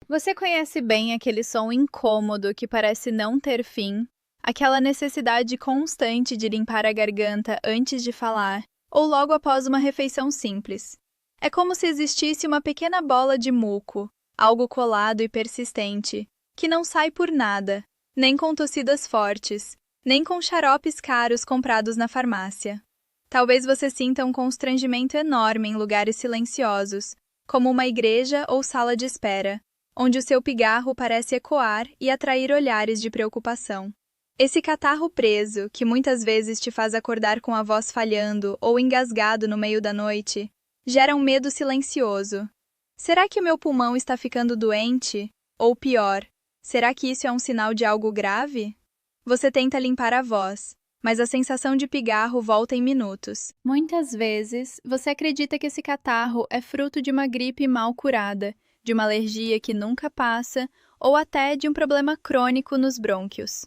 Você conhece bem aquele som incômodo que parece não ter fim? Aquela necessidade constante de limpar a garganta antes de falar, ou logo após uma refeição simples. É como se existisse uma pequena bola de muco, algo colado e persistente, que não sai por nada, nem com tossidas fortes, nem com xaropes caros comprados na farmácia. Talvez você sinta um constrangimento enorme em lugares silenciosos, como uma igreja ou sala de espera, onde o seu pigarro parece ecoar e atrair olhares de preocupação. Esse catarro preso, que muitas vezes te faz acordar com a voz falhando ou engasgado no meio da noite, gera um medo silencioso. Será que o meu pulmão está ficando doente? Ou pior, será que isso é um sinal de algo grave? Você tenta limpar a voz, mas a sensação de pigarro volta em minutos. Muitas vezes, você acredita que esse catarro é fruto de uma gripe mal curada, de uma alergia que nunca passa, ou até de um problema crônico nos brônquios.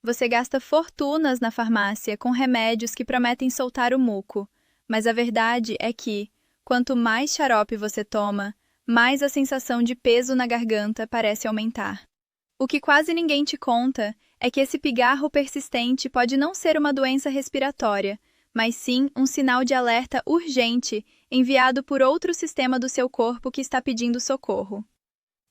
Você gasta fortunas na farmácia com remédios que prometem soltar o muco, mas a verdade é que, quanto mais xarope você toma, mais a sensação de peso na garganta parece aumentar. O que quase ninguém te conta é que esse pigarro persistente pode não ser uma doença respiratória, mas sim um sinal de alerta urgente enviado por outro sistema do seu corpo que está pedindo socorro.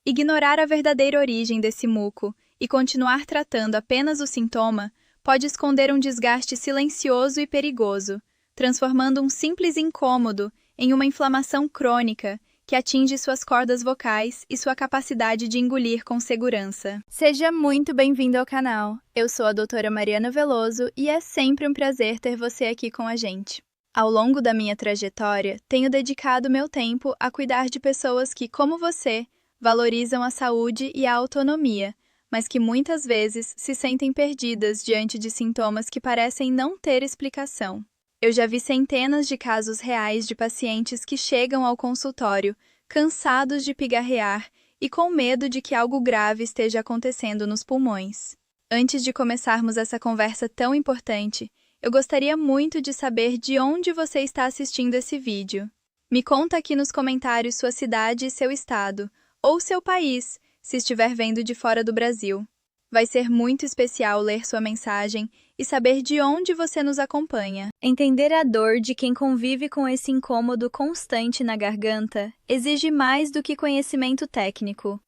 Ignorar a verdadeira origem desse muco e continuar tratando apenas o sintoma pode esconder um desgaste silencioso e perigoso, transformando um simples incômodo em uma inflamação crônica que atinge suas cordas vocais e sua capacidade de engolir com segurança. Seja muito bem-vindo ao canal. Eu sou a doutora Mariana Veloso e é sempre um prazer ter você aqui com a gente. Ao longo da minha trajetória, tenho dedicado meu tempo a cuidar de pessoas que, como você, valorizam a saúde e a autonomia, mas que muitas vezes se sentem perdidas diante de sintomas que parecem não ter explicação. Eu já vi centenas de casos reais de pacientes que chegam ao consultório, cansados de pigarrear e com medo de que algo grave esteja acontecendo nos pulmões. Antes de começarmos essa conversa tão importante, eu gostaria muito de saber de onde você está assistindo esse vídeo. Me conta aqui nos comentários sua cidade e seu estado, ou seu país, se estiver vendo de fora do Brasil. Vai ser muito especial ler sua mensagem e saber de onde você nos acompanha. Entender a dor de quem convive com esse incômodo constante na garganta exige mais do que conhecimento técnico.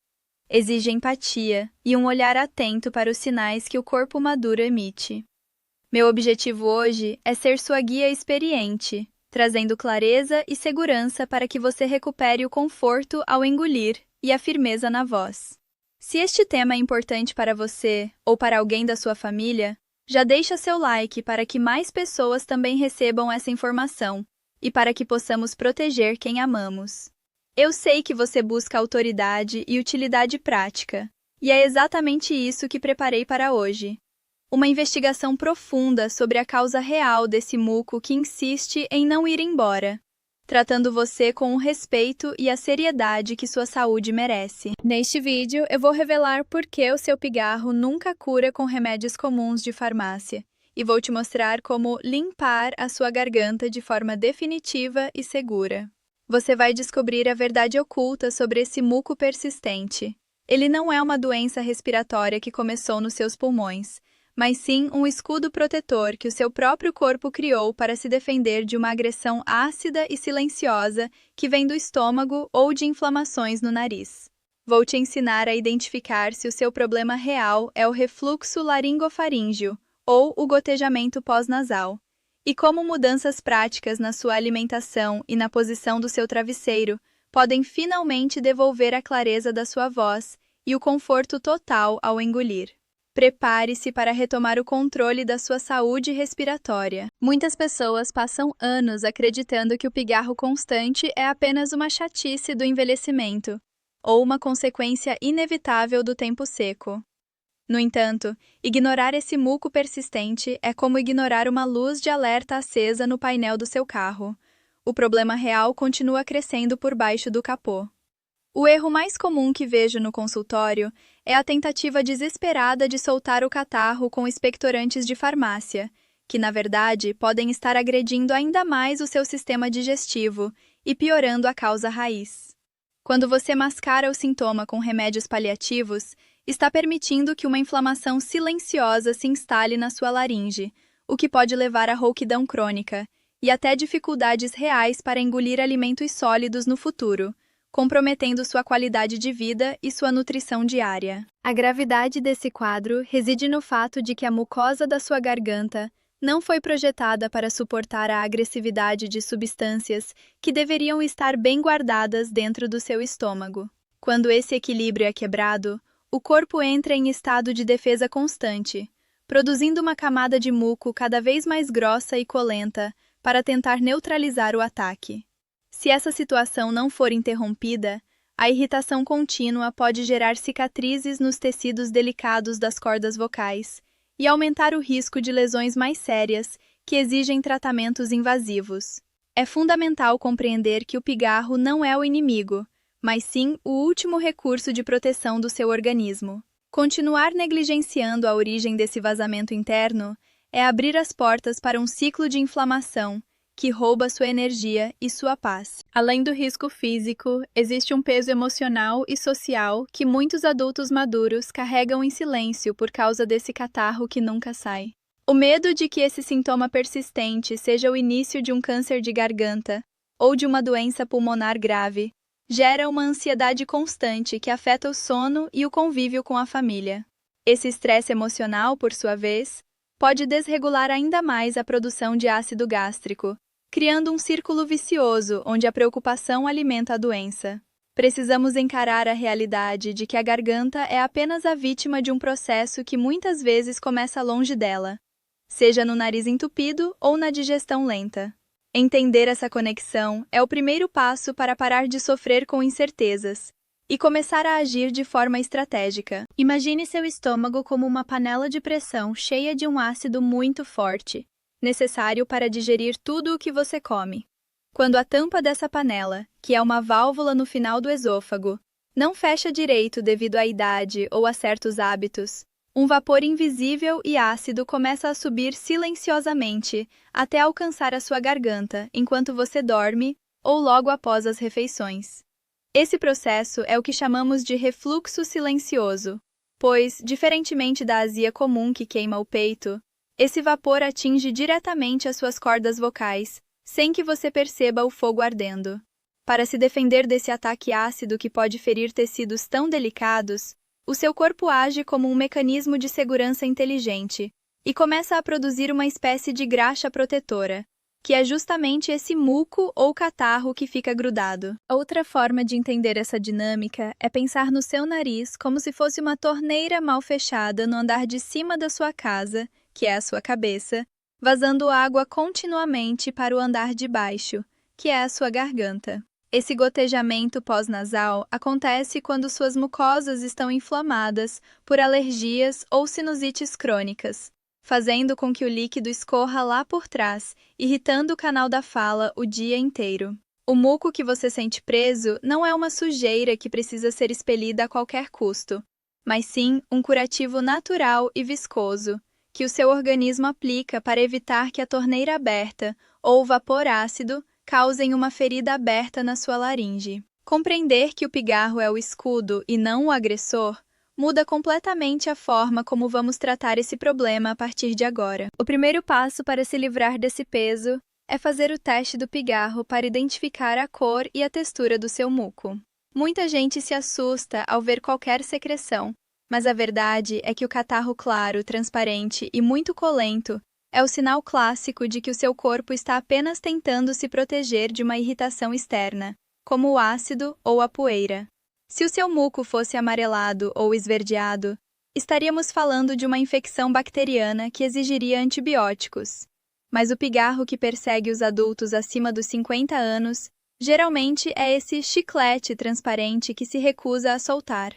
Exige empatia e um olhar atento para os sinais que o corpo maduro emite. Meu objetivo hoje é ser sua guia experiente, trazendo clareza e segurança para que você recupere o conforto ao engolir e a firmeza na voz. Se este tema é importante para você ou para alguém da sua família, já deixa seu like para que mais pessoas também recebam essa informação e para que possamos proteger quem amamos. Eu sei que você busca autoridade e utilidade prática, e é exatamente isso que preparei para hoje. Uma investigação profunda sobre a causa real desse muco que insiste em não ir embora, tratando você com o respeito e a seriedade que sua saúde merece. Neste vídeo, eu vou revelar por que o seu pigarro nunca cura com remédios comuns de farmácia, e vou te mostrar como limpar a sua garganta de forma definitiva e segura. Você vai descobrir a verdade oculta sobre esse muco persistente. Ele não é uma doença respiratória que começou nos seus pulmões, mas sim um escudo protetor que o seu próprio corpo criou para se defender de uma agressão ácida e silenciosa que vem do estômago ou de inflamações no nariz. Vou te ensinar a identificar se o seu problema real é o refluxo laringofaríngeo ou o gotejamento pós-nasal, e como mudanças práticas na sua alimentação e na posição do seu travesseiro podem finalmente devolver a clareza da sua voz e o conforto total ao engolir. Prepare-se para retomar o controle da sua saúde respiratória. Muitas pessoas passam anos acreditando que o pigarro constante é apenas uma chatice do envelhecimento, ou uma consequência inevitável do tempo seco. No entanto, ignorar esse muco persistente é como ignorar uma luz de alerta acesa no painel do seu carro. O problema real continua crescendo por baixo do capô. O erro mais comum que vejo no consultório é a tentativa desesperada de soltar o catarro com expectorantes de farmácia, que, na verdade, podem estar agredindo ainda mais o seu sistema digestivo e piorando a causa raiz. Quando você mascara o sintoma com remédios paliativos, está permitindo que uma inflamação silenciosa se instale na sua laringe, o que pode levar à rouquidão crônica e até dificuldades reais para engolir alimentos sólidos no futuro, comprometendo sua qualidade de vida e sua nutrição diária. A gravidade desse quadro reside no fato de que a mucosa da sua garganta não foi projetada para suportar a agressividade de substâncias que deveriam estar bem guardadas dentro do seu estômago. Quando esse equilíbrio é quebrado, o corpo entra em estado de defesa constante, produzindo uma camada de muco cada vez mais grossa e colenta para tentar neutralizar o ataque. Se essa situação não for interrompida, a irritação contínua pode gerar cicatrizes nos tecidos delicados das cordas vocais e aumentar o risco de lesões mais sérias que exigem tratamentos invasivos. É fundamental compreender que o pigarro não é o inimigo, mas sim o último recurso de proteção do seu organismo. Continuar negligenciando a origem desse vazamento interno é abrir as portas para um ciclo de inflamação que rouba sua energia e sua paz. Além do risco físico, existe um peso emocional e social que muitos adultos maduros carregam em silêncio por causa desse catarro que nunca sai. O medo de que esse sintoma persistente seja o início de um câncer de garganta ou de uma doença pulmonar grave gera uma ansiedade constante que afeta o sono e o convívio com a família. Esse estresse emocional, por sua vez, pode desregular ainda mais a produção de ácido gástrico, criando um círculo vicioso onde a preocupação alimenta a doença. Precisamos encarar a realidade de que a garganta é apenas a vítima de um processo que muitas vezes começa longe dela, seja no nariz entupido ou na digestão lenta. Entender essa conexão é o primeiro passo para parar de sofrer com incertezas e começar a agir de forma estratégica. Imagine seu estômago como uma panela de pressão cheia de um ácido muito forte, necessário para digerir tudo o que você come. Quando a tampa dessa panela, que é uma válvula no final do esôfago, não fecha direito devido à idade ou a certos hábitos, um vapor invisível e ácido começa a subir silenciosamente até alcançar a sua garganta enquanto você dorme ou logo após as refeições. Esse processo é o que chamamos de refluxo silencioso, pois, diferentemente da azia comum que queima o peito, esse vapor atinge diretamente as suas cordas vocais, sem que você perceba o fogo ardendo. Para se defender desse ataque ácido que pode ferir tecidos tão delicados, o seu corpo age como um mecanismo de segurança inteligente e começa a produzir uma espécie de graxa protetora, que é justamente esse muco ou catarro que fica grudado. Outra forma de entender essa dinâmica é pensar no seu nariz como se fosse uma torneira mal fechada no andar de cima da sua casa, que é a sua cabeça, vazando água continuamente para o andar de baixo, que é a sua garganta. Esse gotejamento pós-nasal acontece quando suas mucosas estão inflamadas por alergias ou sinusites crônicas, fazendo com que o líquido escorra lá por trás, irritando o canal da fala o dia inteiro. O muco que você sente preso não é uma sujeira que precisa ser expelida a qualquer custo, mas sim um curativo natural e viscoso, que o seu organismo aplica para evitar que a torneira aberta ou o vapor ácido causem uma ferida aberta na sua laringe. Compreender que o pigarro é o escudo e não o agressor muda completamente a forma como vamos tratar esse problema a partir de agora. O primeiro passo para se livrar desse peso é fazer o teste do pigarro para identificar a cor e a textura do seu muco. Muita gente se assusta ao ver qualquer secreção, mas a verdade é que o catarro claro, transparente e muito colento é o sinal clássico de que o seu corpo está apenas tentando se proteger de uma irritação externa, como o ácido ou a poeira. Se o seu muco fosse amarelado ou esverdeado, estaríamos falando de uma infecção bacteriana que exigiria antibióticos. Mas o pigarro que persegue os adultos acima dos 50 anos geralmente é esse chiclete transparente que se recusa a soltar.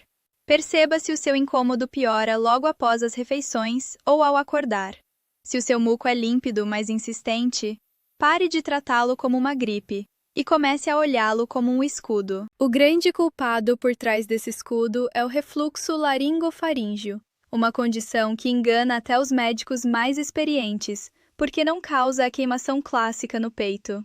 Perceba se o seu incômodo piora logo após as refeições ou ao acordar. Se o seu muco é límpido, mas insistente, pare de tratá-lo como uma gripe e comece a olhá-lo como um escudo. O grande culpado por trás desse escudo é o refluxo laringofaríngeo, uma condição que engana até os médicos mais experientes, porque não causa a queimação clássica no peito.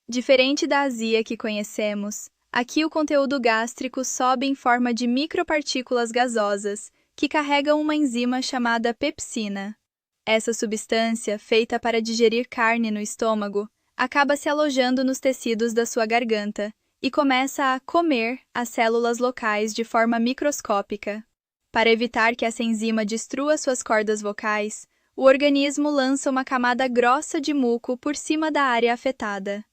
Diferente da azia que conhecemos, Aqui o conteúdo gástrico sobe em forma de micropartículas gasosas, que carregam uma enzima chamada pepsina. Essa substância, feita para digerir carne no estômago, acaba se alojando nos tecidos da sua garganta e começa a comer as células locais de forma microscópica. Para evitar que essa enzima destrua suas cordas vocais, o organismo lança uma camada grossa de muco por cima da área afetada.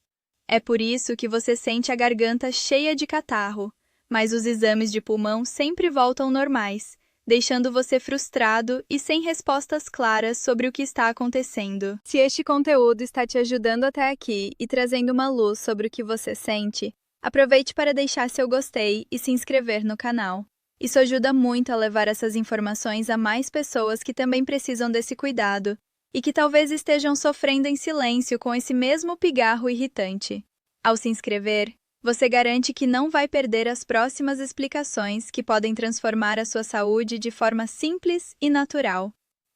É por isso que você sente a garganta cheia de catarro, mas os exames de pulmão sempre voltam normais, deixando você frustrado e sem respostas claras sobre o que está acontecendo. Se este conteúdo está te ajudando até aqui e trazendo uma luz sobre o que você sente, aproveite para deixar seu gostei e se inscrever no canal. Isso ajuda muito a levar essas informações a mais pessoas que também precisam desse cuidado e que talvez estejam sofrendo em silêncio com esse mesmo pigarro irritante. Ao se inscrever, você garante que não vai perder as próximas explicações que podem transformar a sua saúde de forma simples e natural.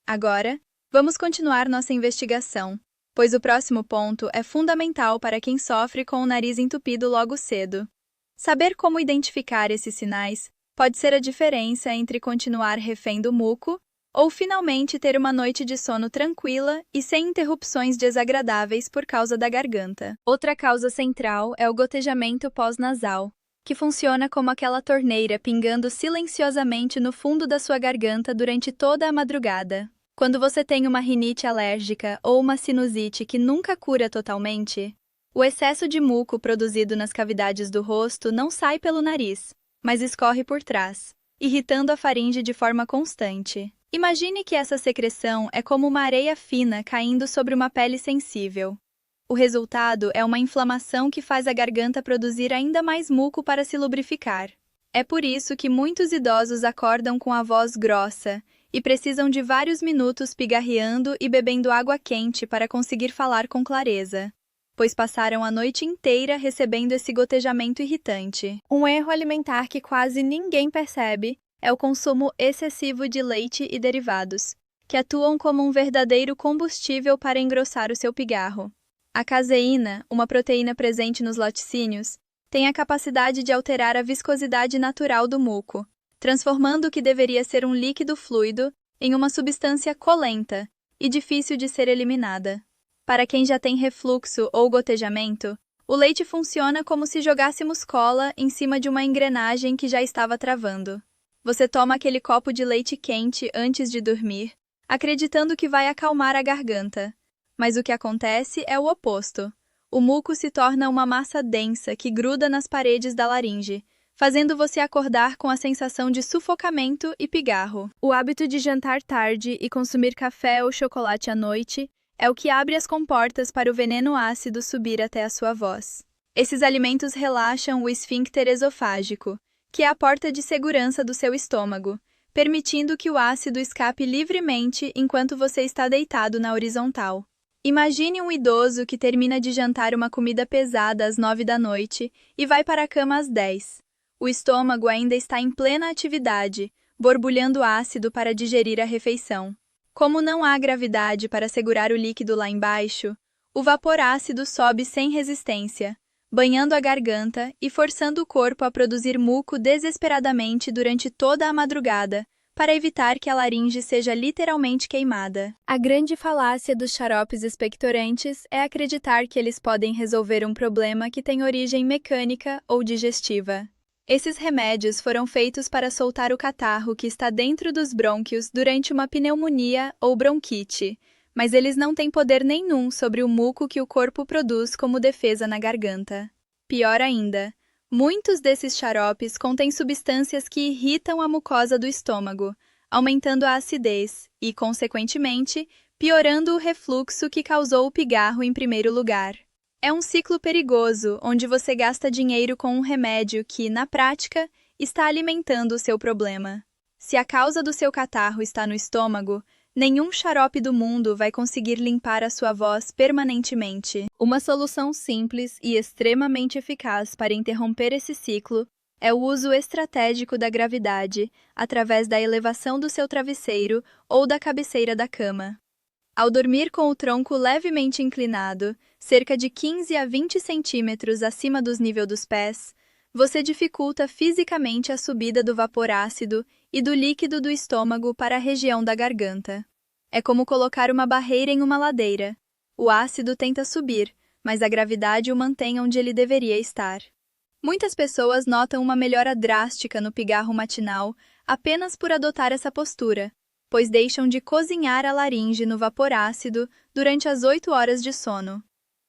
Agora, vamos continuar nossa investigação, pois o próximo ponto é fundamental para quem sofre com o nariz entupido logo cedo. Saber como identificar esses sinais pode ser a diferença entre continuar refém do muco ou finalmente ter uma noite de sono tranquila e sem interrupções desagradáveis por causa da garganta. Outra causa central é o gotejamento pós-nasal, que funciona como aquela torneira pingando silenciosamente no fundo da sua garganta durante toda a madrugada. Quando você tem uma rinite alérgica ou uma sinusite que nunca cura totalmente, o excesso de muco produzido nas cavidades do rosto não sai pelo nariz, mas escorre por trás, irritando a faringe de forma constante. Imagine que essa secreção é como uma areia fina caindo sobre uma pele sensível. O resultado é uma inflamação que faz a garganta produzir ainda mais muco para se lubrificar. É por isso que muitos idosos acordam com a voz grossa e precisam de vários minutos pigarreando e bebendo água quente para conseguir falar com clareza, pois passaram a noite inteira recebendo esse gotejamento irritante. Um erro alimentar que quase ninguém percebe é o consumo excessivo de leite e derivados, que atuam como um verdadeiro combustível para engrossar o seu pigarro. A caseína, uma proteína presente nos laticínios, tem a capacidade de alterar a viscosidade natural do muco, transformando o que deveria ser um líquido fluido em uma substância colenta e difícil de ser eliminada. Para quem já tem refluxo ou gotejamento, o leite funciona como se jogássemos cola em cima de uma engrenagem que já estava travando. Você toma aquele copo de leite quente antes de dormir, acreditando que vai acalmar a garganta. Mas o que acontece é o oposto. O muco se torna uma massa densa que gruda nas paredes da laringe, fazendo você acordar com a sensação de sufocamento e pigarro. O hábito de jantar tarde e consumir café ou chocolate à noite é o que abre as comportas para o veneno ácido subir até a sua voz. Esses alimentos relaxam o esfíncter esofágico, que é a porta de segurança do seu estômago, permitindo que o ácido escape livremente enquanto você está deitado na horizontal. Imagine um idoso que termina de jantar uma comida pesada às 9 da noite e vai para a cama às 10. O estômago ainda está em plena atividade, borbulhando ácido para digerir a refeição. Como não há gravidade para segurar o líquido lá embaixo, o vapor ácido sobe sem resistência, banhando a garganta e forçando o corpo a produzir muco desesperadamente durante toda a madrugada, para evitar que a laringe seja literalmente queimada. A grande falácia dos xaropes expectorantes é acreditar que eles podem resolver um problema que tem origem mecânica ou digestiva. Esses remédios foram feitos para soltar o catarro que está dentro dos brônquios durante uma pneumonia ou bronquite, mas eles não têm poder nenhum sobre o muco que o corpo produz como defesa na garganta. Pior ainda, muitos desses xaropes contêm substâncias que irritam a mucosa do estômago, aumentando a acidez e, consequentemente, piorando o refluxo que causou o pigarro em primeiro lugar. É um ciclo perigoso, onde você gasta dinheiro com um remédio que, na prática, está alimentando o seu problema. Se a causa do seu catarro está no estômago, nenhum xarope do mundo vai conseguir limpar a sua voz permanentemente. Uma solução simples e extremamente eficaz para interromper esse ciclo é o uso estratégico da gravidade, através da elevação do seu travesseiro ou da cabeceira da cama. Ao dormir com o tronco levemente inclinado, cerca de 15 a 20 centímetros acima do nível dos pés, você dificulta fisicamente a subida do vapor ácido e do líquido do estômago para a região da garganta. É como colocar uma barreira em uma ladeira. O ácido tenta subir, mas a gravidade o mantém onde ele deveria estar. Muitas pessoas notam uma melhora drástica no pigarro matinal apenas por adotar essa postura, pois deixam de cozinhar a laringe no vapor ácido durante as 8 horas de sono.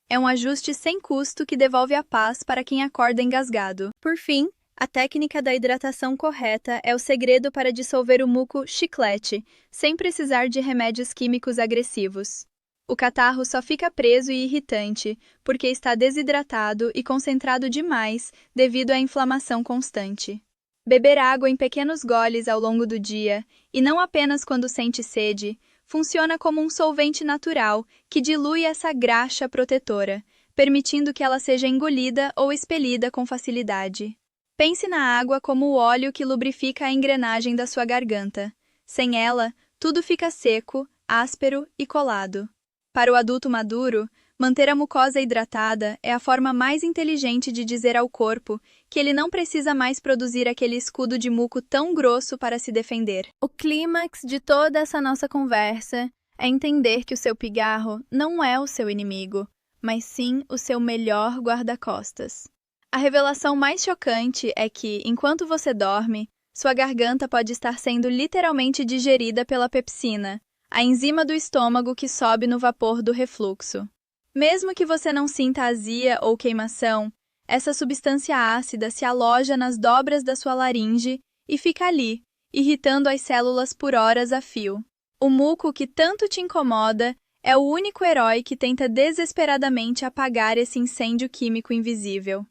É um ajuste sem custo que devolve a paz para quem acorda engasgado. Por fim, a técnica da hidratação correta é o segredo para dissolver o muco chiclete, sem precisar de remédios químicos agressivos. O catarro só fica preso e irritante porque está desidratado e concentrado demais devido à inflamação constante. Beber água em pequenos goles ao longo do dia, e não apenas quando sente sede, funciona como um solvente natural que dilui essa graxa protetora, permitindo que ela seja engolida ou expelida com facilidade. Pense na água como o óleo que lubrifica a engrenagem da sua garganta. Sem ela, tudo fica seco, áspero e colado. Para o adulto maduro, manter a mucosa hidratada é a forma mais inteligente de dizer ao corpo que ele não precisa mais produzir aquele escudo de muco tão grosso para se defender. O clímax de toda essa nossa conversa é entender que o seu pigarro não é o seu inimigo, mas sim o seu melhor guarda-costas. A revelação mais chocante é que, enquanto você dorme, sua garganta pode estar sendo literalmente digerida pela pepsina, a enzima do estômago que sobe no vapor do refluxo. Mesmo que você não sinta azia ou queimação, essa substância ácida se aloja nas dobras da sua laringe e fica ali, irritando as células por horas a fio. O muco que tanto te incomoda é o único herói que tenta desesperadamente apagar esse incêndio químico invisível.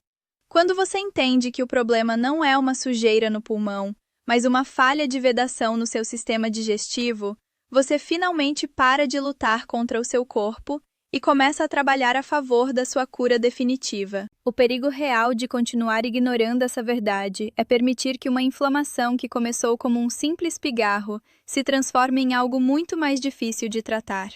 Quando você entende que o problema não é uma sujeira no pulmão, mas uma falha de vedação no seu sistema digestivo, você finalmente para de lutar contra o seu corpo e começa a trabalhar a favor da sua cura definitiva. O perigo real de continuar ignorando essa verdade é permitir que uma inflamação que começou como um simples pigarro se transforme em algo muito mais difícil de tratar.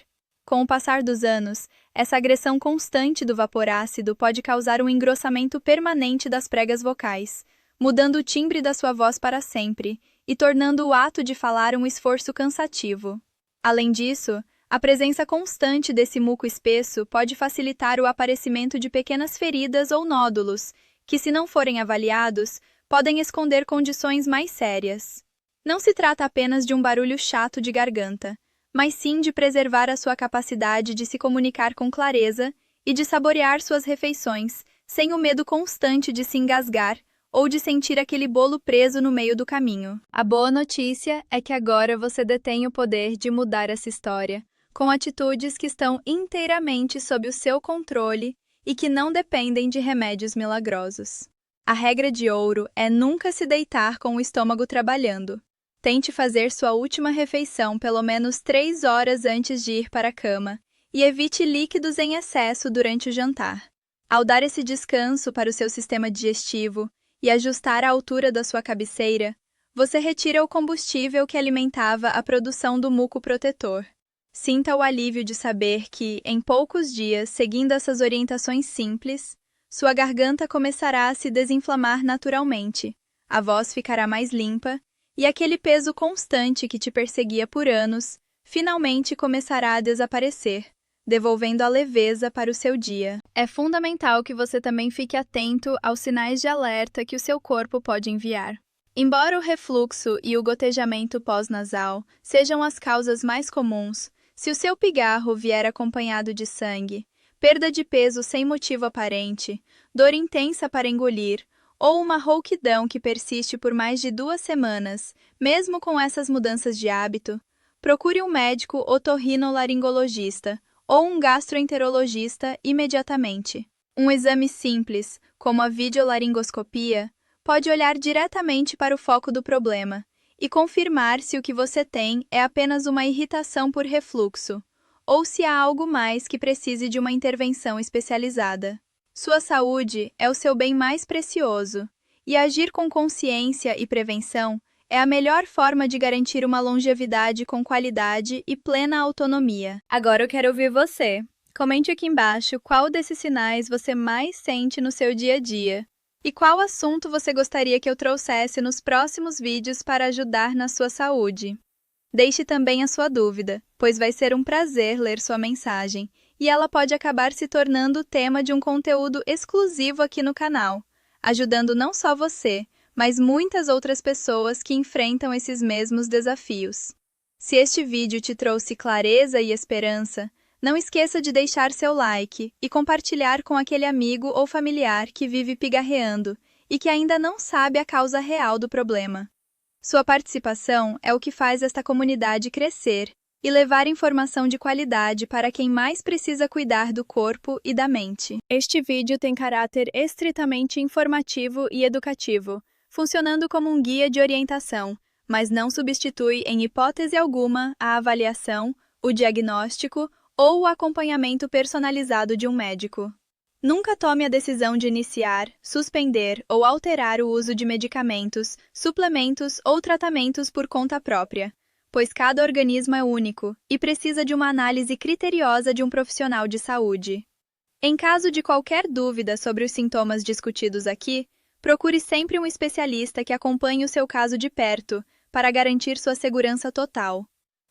Com o passar dos anos, essa agressão constante do vapor ácido pode causar um engrossamento permanente das pregas vocais, mudando o timbre da sua voz para sempre e tornando o ato de falar um esforço cansativo. Além disso, a presença constante desse muco espesso pode facilitar o aparecimento de pequenas feridas ou nódulos, que, se não forem avaliados, podem esconder condições mais sérias. Não se trata apenas de um barulho chato de garganta, mas sim de preservar a sua capacidade de se comunicar com clareza e de saborear suas refeições, sem o medo constante de se engasgar ou de sentir aquele bolo preso no meio do caminho. A boa notícia é que agora você detém o poder de mudar essa história, com atitudes que estão inteiramente sob o seu controle e que não dependem de remédios milagrosos. A regra de ouro é nunca se deitar com o estômago trabalhando. Tente fazer sua última refeição pelo menos 3 horas antes de ir para a cama e evite líquidos em excesso durante o jantar. Ao dar esse descanso para o seu sistema digestivo e ajustar a altura da sua cabeceira, você retira o combustível que alimentava a produção do muco protetor. Sinta o alívio de saber que, em poucos dias, seguindo essas orientações simples, sua garganta começará a se desinflamar naturalmente, a voz ficará mais limpa e aquele peso constante que te perseguia por anos finalmente começará a desaparecer, devolvendo a leveza para o seu dia. É fundamental que você também fique atento aos sinais de alerta que o seu corpo pode enviar. Embora o refluxo e o gotejamento pós-nasal sejam as causas mais comuns, se o seu pigarro vier acompanhado de sangue, perda de peso sem motivo aparente, dor intensa para engolir, ou uma rouquidão que persiste por mais de 2 semanas, mesmo com essas mudanças de hábito, procure um médico otorrinolaringologista ou um gastroenterologista imediatamente. Um exame simples, como a videolaringoscopia, pode olhar diretamente para o foco do problema e confirmar se o que você tem é apenas uma irritação por refluxo, ou se há algo mais que precise de uma intervenção especializada. Sua saúde é o seu bem mais precioso, e agir com consciência e prevenção é a melhor forma de garantir uma longevidade com qualidade e plena autonomia. Agora eu quero ouvir você. Comente aqui embaixo qual desses sinais você mais sente no seu dia a dia. E qual assunto você gostaria que eu trouxesse nos próximos vídeos para ajudar na sua saúde? Deixe também a sua dúvida, pois vai ser um prazer ler sua mensagem, e ela pode acabar se tornando o tema de um conteúdo exclusivo aqui no canal, ajudando não só você, mas muitas outras pessoas que enfrentam esses mesmos desafios. Se este vídeo te trouxe clareza e esperança, não esqueça de deixar seu like e compartilhar com aquele amigo ou familiar que vive pigarreando e que ainda não sabe a causa real do problema. Sua participação é o que faz esta comunidade crescer e levar informação de qualidade para quem mais precisa cuidar do corpo e da mente. Este vídeo tem caráter estritamente informativo e educativo, funcionando como um guia de orientação, mas não substitui em hipótese alguma a avaliação, o diagnóstico ou o acompanhamento personalizado de um médico. Nunca tome a decisão de iniciar, suspender ou alterar o uso de medicamentos, suplementos ou tratamentos por conta própria, pois cada organismo é único e precisa de uma análise criteriosa de um profissional de saúde. Em caso de qualquer dúvida sobre os sintomas discutidos aqui, procure sempre um especialista que acompanhe o seu caso de perto, para garantir sua segurança total.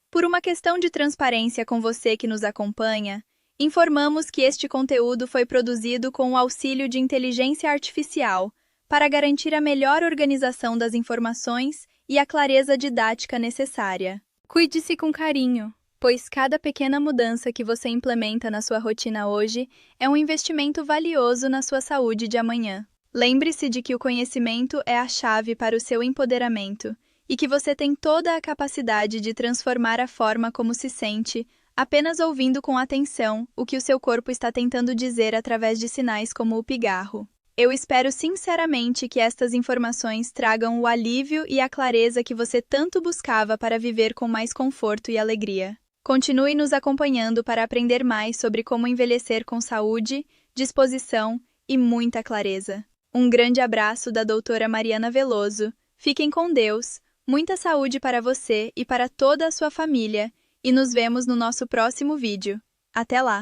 Por uma questão de transparência com você que nos acompanha, informamos que este conteúdo foi produzido com o auxílio de inteligência artificial, para garantir a melhor organização das informações e a clareza didática necessária. Cuide-se com carinho, pois cada pequena mudança que você implementa na sua rotina hoje é um investimento valioso na sua saúde de amanhã. Lembre-se de que o conhecimento é a chave para o seu empoderamento e que você tem toda a capacidade de transformar a forma como se sente, apenas ouvindo com atenção o que o seu corpo está tentando dizer através de sinais como o pigarro. Eu espero sinceramente que estas informações tragam o alívio e a clareza que você tanto buscava para viver com mais conforto e alegria. Continue nos acompanhando para aprender mais sobre como envelhecer com saúde, disposição e muita clareza. Um grande abraço da doutora Mariana Veloso. Fiquem com Deus, muita saúde para você e para toda a sua família, e nos vemos no nosso próximo vídeo. Até lá!